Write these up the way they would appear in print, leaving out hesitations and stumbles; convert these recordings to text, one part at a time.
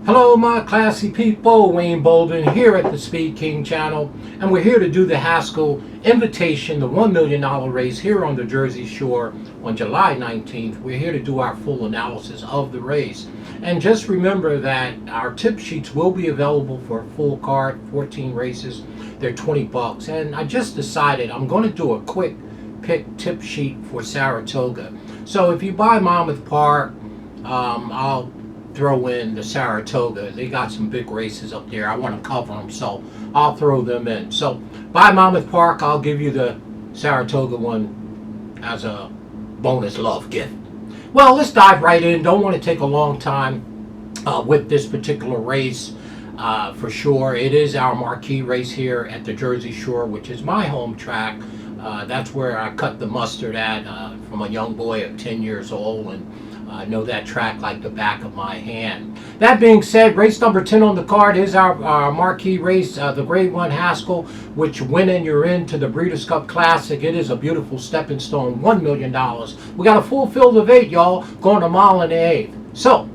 Hello my classy people, Wayne Bolden here at the Speed King channel, and we're here to do the Haskell Invitation, the $1 million race here on the Jersey Shore on July 19th. We're here to do our full analysis of the race. And just remember that our tip sheets will be available for a full card, 14 races. They're 20 bucks. And I just decided I'm going to do a quick pick tip sheet for Saratoga. So if you buy Monmouth Park, I'll throw in the Saratoga. They got some big races up there. I want to cover them, so I'll throw them in. So by Monmouth Park, I'll give you the Saratoga one as a bonus love gift. Well, let's dive right in. Don't want to take a long time with this particular race. For sure, it is our marquee race here at the Jersey Shore, which is my home track. That's where I cut the mustard at from a young boy of 10 years old, and I know that track like the back of my hand. That being said, race number 10 on the card is our marquee race, the Grade 1 Haskell, which winning you're into the Breeders' Cup Classic. It is a beautiful stepping stone, $1 million. We got a full field of 8, y'all, going a mile and an eighth. So,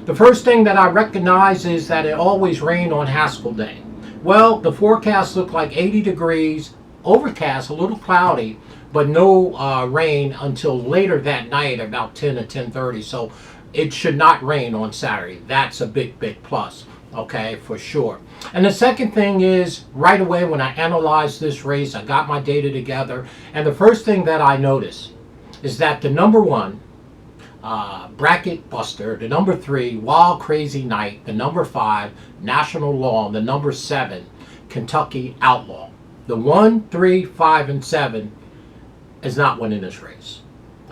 the first thing that I recognize is that it always rained on Haskell Day. Well, the forecast looked like 80 degrees, overcast, a little cloudy, but no rain until later that night, about 10 to 10:30. So it should not rain on Saturday. That's a big plus, okay, for sure. And the second thing is, right away when I analyzed this race, I got my data together, and the first thing that I noticed is that the number 1, Bracket Buster, the number 3, Wild Crazy Night, the number 5, National Law, the number 7, Kentucky Outlaw. The 1, 3, 5, and 7 is not winning this race,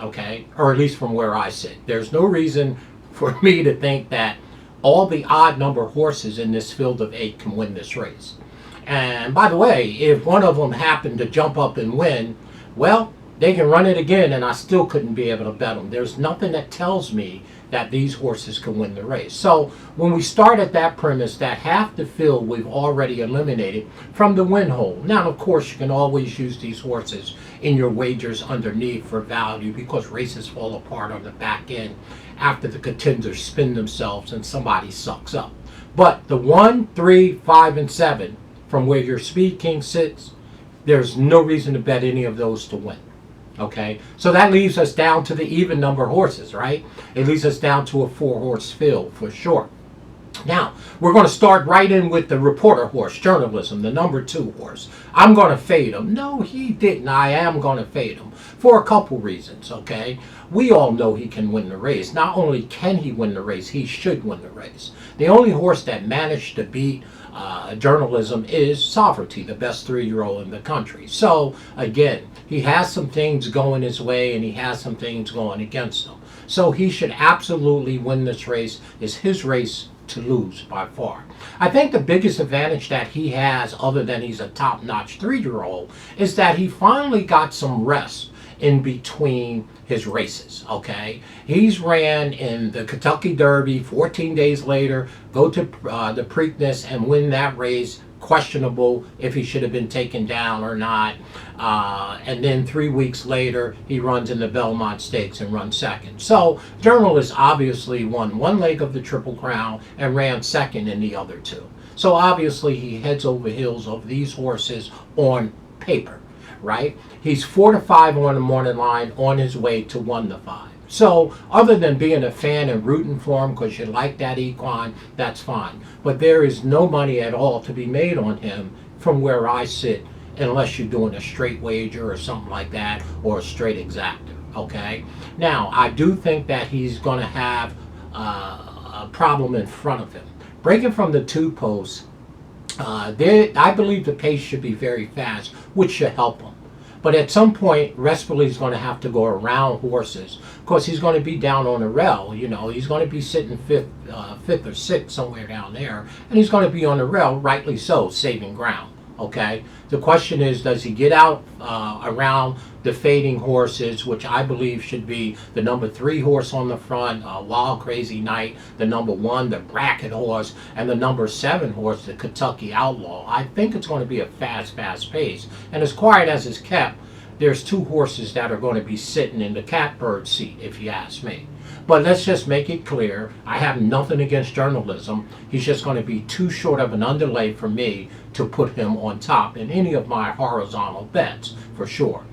okay? Or at least from where I sit. There's no reason for me to think that all the odd number horses in this field of 8 can win this race. And by the way, if one of them happened to jump up and win, well, they can run it again and I still couldn't be able to bet them. There's nothing that tells me that these horses can win the race. So when we start at that premise that half the field we've already eliminated from the win hole. Now, of course, you can always use these horses in your wagers underneath for value because races fall apart on the back end after the contenders spin themselves and somebody sucks up. But the 1, 3, 5, and 7 from where your Speed King sits, there's no reason to bet any of those to win. Okay, so that leaves us down to the even number horses, right? It leaves us down to a 4-horse field for sure. Now, we're going to start right in with the reporter horse, Journalism, the number 2 horse. I'm going to fade him. No, he didn't. I am going to fade him for a couple reasons, okay? We all know he can win the race. Not only can he win the race, he should win the race. The only horse that managed to beat Journalism is Sovereignty, the best 3-year-old in the country. So, again, he has some things going his way and he has some things going against him. So he should absolutely win this race. It's his race to lose by far. I think the biggest advantage that he has, other than he's a top-notch 3-year-old, is that he finally got some rest in between his races, okay? He's ran in the Kentucky Derby 14 days later, go to the Preakness and win that race. Questionable if he should have been taken down or not. And then 3 weeks later, he runs in the Belmont Stakes and runs second. So, Journalist obviously won one leg of the Triple Crown and ran second in the other 2. So, obviously, he heads over heels of these horses on paper, right? He's 4 to 5 on the morning line on his way to 1 to 5. So, other than being a fan and rooting for him because you like that equine, that's fine. But there is no money at all to be made on him from where I sit unless you're doing a straight wager or something like that or a straight exacta, okay? Now, I do think that he's going to have a problem in front of him. Breaking from the 2 posts, I believe the pace should be very fast, which should help him. But at some point, Respoli going to have to go around horses because he's going to be down on the rail. You know, he's going to be sitting fifth or sixth somewhere down there, and he's going to be on the rail, rightly so, saving ground. Okay. The question is, does he get out around the fading horses, which I believe should be the number 3 horse on the front, Wild Crazy Night, the number 1, the Bracket horse, and the number 7 horse, the Kentucky Outlaw. I think it's going to be a fast pace. And as quiet as it's kept, there's 2 horses that are going to be sitting in the catbird seat, if you ask me. But let's just make it clear, I have nothing against journalism. He's just going to be too short of an underlay for me to put him on top in any of my horizontal bets, for sure.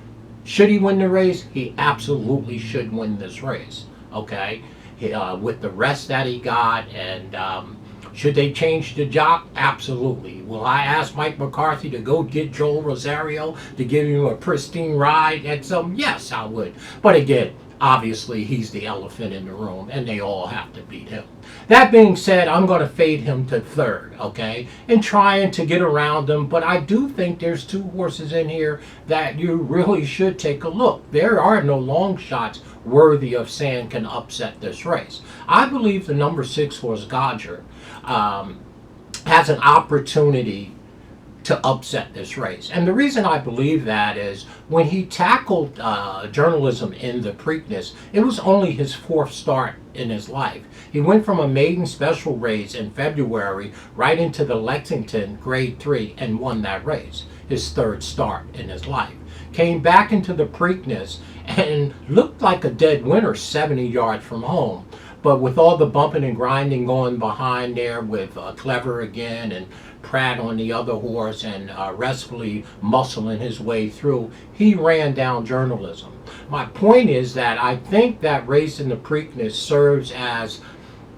Should he win the race? He absolutely should win this race, okay? With the rest that he got, and should they change the jock? Absolutely. Will I ask Mike McCarthy to go get Joel Rosario to give him a pristine ride at some? Yes, I would. But again, obviously he's the elephant in the room, and they all have to beat him. That being said, I'm going to fade him to third, okay, and trying to get around him. But I do think there's two horses in here that you really should take a look. There are no long shots worthy of saying can upset this race. I believe the number 6 horse, Godger, has an opportunity to upset this race. And the reason I believe that is when he tackled journalism in the Preakness, it was only his 4th start in his life. He went from a maiden special race in February right into the Lexington Grade 3 and won that race, his 3rd start in his life. Came back into the Preakness and looked like a dead winner 70 yards from home. But with all the bumping and grinding going behind there with Clever again and Pratt on the other horse and restfully muscling his way through, he ran down journalism. My point is that I think that race in the Preakness serves as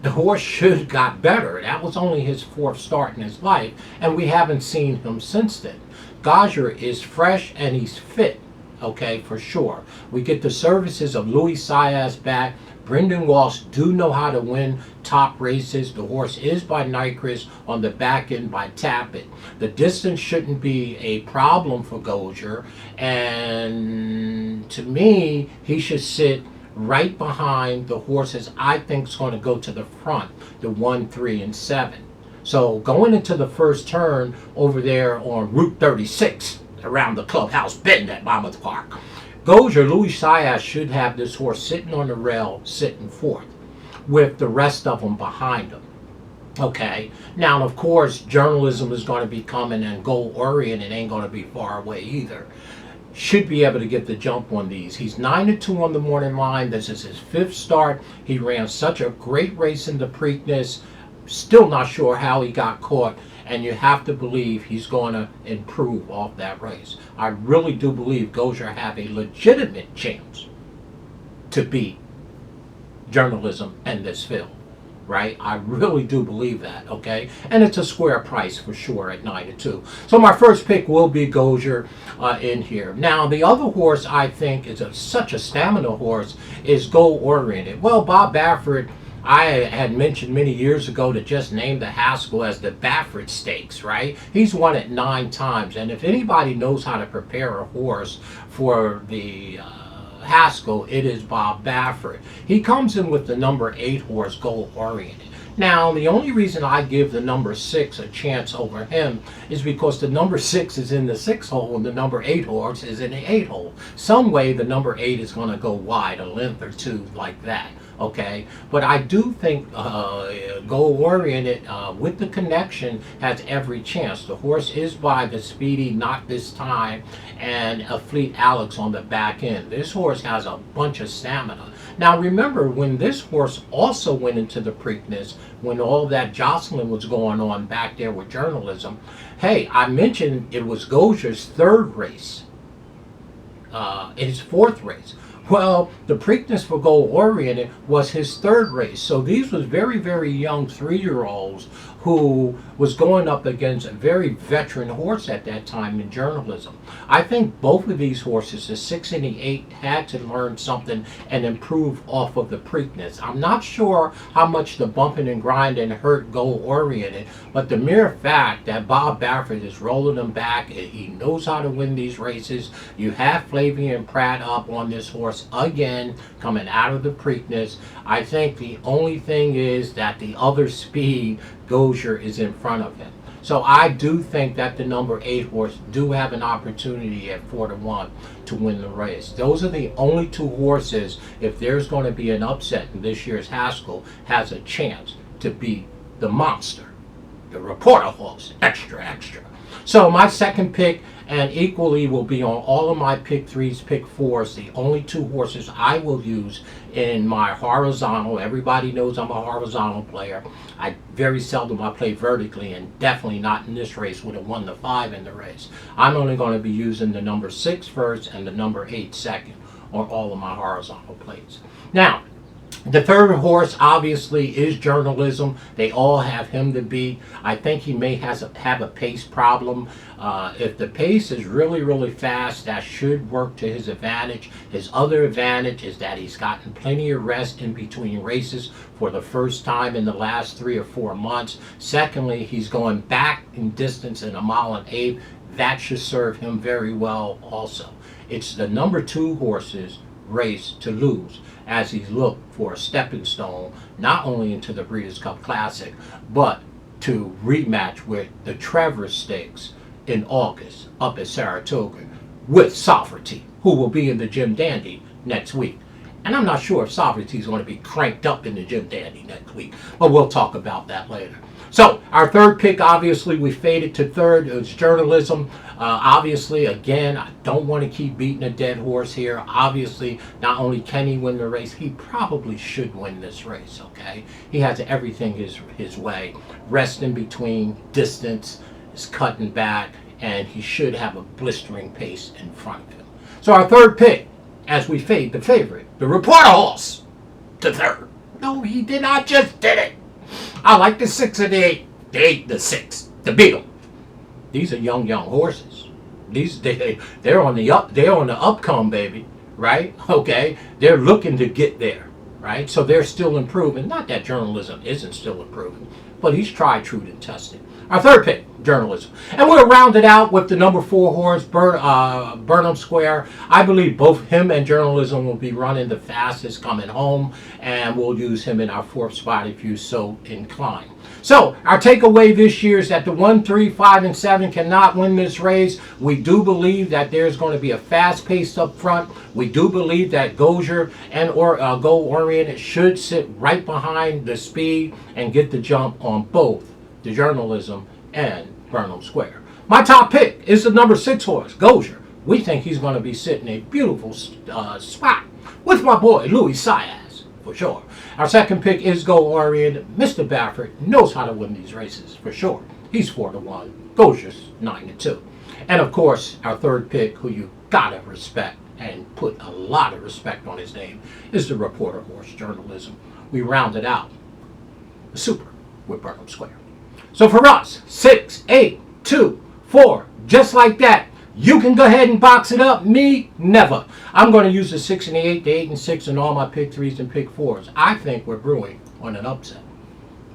the horse should have got better. That was only his 4th start in his life, and we haven't seen him since then. Godger is fresh and he's fit, okay, for sure. We get the services of Louis Saez back. Brendan Walsh do know how to win top races. The horse is by Nyquist, on the back end by Tappet. The distance shouldn't be a problem for Godger, and to me, he should sit right behind the horses I think is going to go to the front, the 1, 3, and 7. So going into the first turn over there on Route 36 around the clubhouse bend at Monmouth Park, Godger, Louis Saez should have this horse sitting on the rail, sitting 4th, with the rest of them behind him. Okay, now of course journalism is going to be coming, and goal-oriented ain't going to be far away either. Should be able to get the jump on these. He's 9-2 on the morning line. This is his 5th start. He ran such a great race in the Preakness. Still not sure how he got caught, and you have to believe he's going to improve off that race. I really do believe Godger have a legitimate chance to beat journalism and this field, right? I really do believe that, okay? And it's a square price for sure at 9-2. So my first pick will be Godger in here. Now, the other horse I think is such a stamina horse is goal-oriented. Well, Bob Baffert, I had mentioned many years ago to just name the Haskell as the Baffert Stakes, right? He's won it 9 times. And if anybody knows how to prepare a horse for the Haskell, it is Bob Baffert. He comes in with the number 8 horse, goal-oriented. Now, the only reason I give the number 6 a chance over him is because the number 6 is in the 6 hole and the number 8 horse is in the 8 hole. Some way the number 8 is going to go wide, a length or 2 like that. Okay, but I do think goal-oriented with the connection has every chance. The horse is by the speedy Not This Time and a Fleet Alex on the back end. This horse has a bunch of stamina. Now remember, when this horse also went into the Preakness, when all that jostling was going on back there with journalism, hey, I mentioned it was Godger's 3rd race, his 4th race. Well, the Preakness for goal-oriented was his 3rd race. So these was very, very young 3-year-olds who was going up against a very veteran horse at that time in journalism. I think both of these horses, the 6 and the 8, had to learn something and improve off of the Preakness. I'm not sure how much the bumping and grinding hurt goal-oriented, but the mere fact that Bob Baffert is rolling them back, he knows how to win these races. You have Flavien Prat up on this horse again, coming out of the Preakness. I think the only thing is that the other speed, Godger, is in front of him. So I do think that the number 8 horse do have an opportunity at 4-1 to win the race. Those are the only 2 horses, if there's going to be an upset in this year's Haskell, has a chance to beat the monster, the reporter horse, extra, extra. So my second pick, and equally will be on all of my pick threes, pick fours, the only two horses I will use in my horizontal. Everybody knows I'm a horizontal player. I very seldom I play vertically, and definitely not in this race with a 1 to 5 in the race. I'm only going to be using the number 6 first and the number 8 second on all of my horizontal plays. Now, the third horse obviously is Journalism. They all have him to beat. I think he may have a pace problem. If the pace is really, really fast, that should work to his advantage. His other advantage is that he's gotten plenty of rest in between races for the first time in the last 3 or 4 months. Secondly, he's going back in distance in a 1.8 miles. That should serve him very well also. It's the number 2 horse's race to lose, as he's looked for a stepping stone not only into the Breeders' Cup Classic, but to rematch with the Preakness Stakes in August up at Saratoga with Sovereignty, who will be in the Jim Dandy next week. And I'm not sure if Sovereignty is going to be cranked up in the Jim Dandy next week, but we'll talk about that later. So our third pick, obviously, we faded to third. It's Journalism. Obviously, again, I don't want to keep beating a dead horse here. Obviously, not only can he win the race, he probably should win this race, okay? He has everything his way. Rest in between, distance is cutting back, and he should have a blistering pace in front of him. So our third pick, as we fade the favorite, the Reporter Horse, to third. No, he did not just did it. I like the 6 and the 8. The 8, the 6. The Beagle. These are young horses. They're on the upcome, baby. Right? Okay. They're looking to get there. Right? So they're still improving. Not that Journalism isn't still improving, but he's tried, true, and tested. Our third pick, Journalism. And we'll round it out with the number 4 horse, Burnham Square. I believe both him and Journalism will be running the fastest coming home, and we'll use him in our 4th spot if you so incline. So our takeaway this year is that the 1, 3, 5, and 7 cannot win this race. We do believe that there's going to be a fast pace up front. We do believe that Gozier and Go Oriented should sit right behind the speed and get the jump on both the Journalism and Burnham Square. My top pick is the number 6 horse, Gozier. We think he's going to be sitting a beautiful spot with my boy Louis Saez, for sure. Our second pick is Go Oriented. Mr. Baffert knows how to win these races, for sure. He's 4-1. Gozier's 9-2. And of course, our third pick, who you gotta respect and put a lot of respect on his name, is the Reporter Horse, Journalism. We rounded out the Super with Burnham Square. So for us, 6, 8, 2, 4, just like that. You can go ahead and box it up. Me, never. I'm going to use the 6 and the 8, the 8 and 6 in all my pick 3s and pick 4s. I think we're brewing on an upset.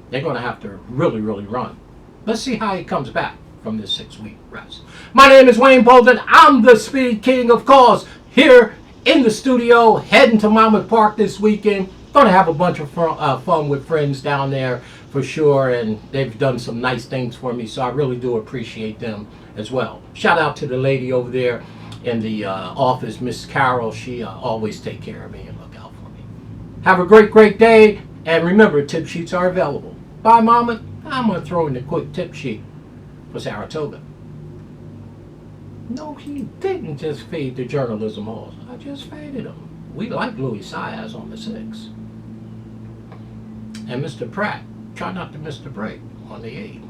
They're going to have to really, really run. Let's see how he comes back from this 6-week rest. My name is Wayne Bolden. I'm the Speed King, of course, here in the studio, heading to Monmouth Park this weekend. Going to have a bunch of fun with friends down there, for sure, and they've done some nice things for me, so I really do appreciate them as well. Shout out to the lady over there in the office, Miss Carol. She always take care of me and look out for me. Have a great, great day, and remember, tip sheets are available. Bye, Mama. I'm going to throw in the quick tip sheet for Saratoga. No, he didn't just fade the Journalism horse. I just faded him. We like Louis Saez on the 6. And Mr. Pratt, try not to miss the break on the 8.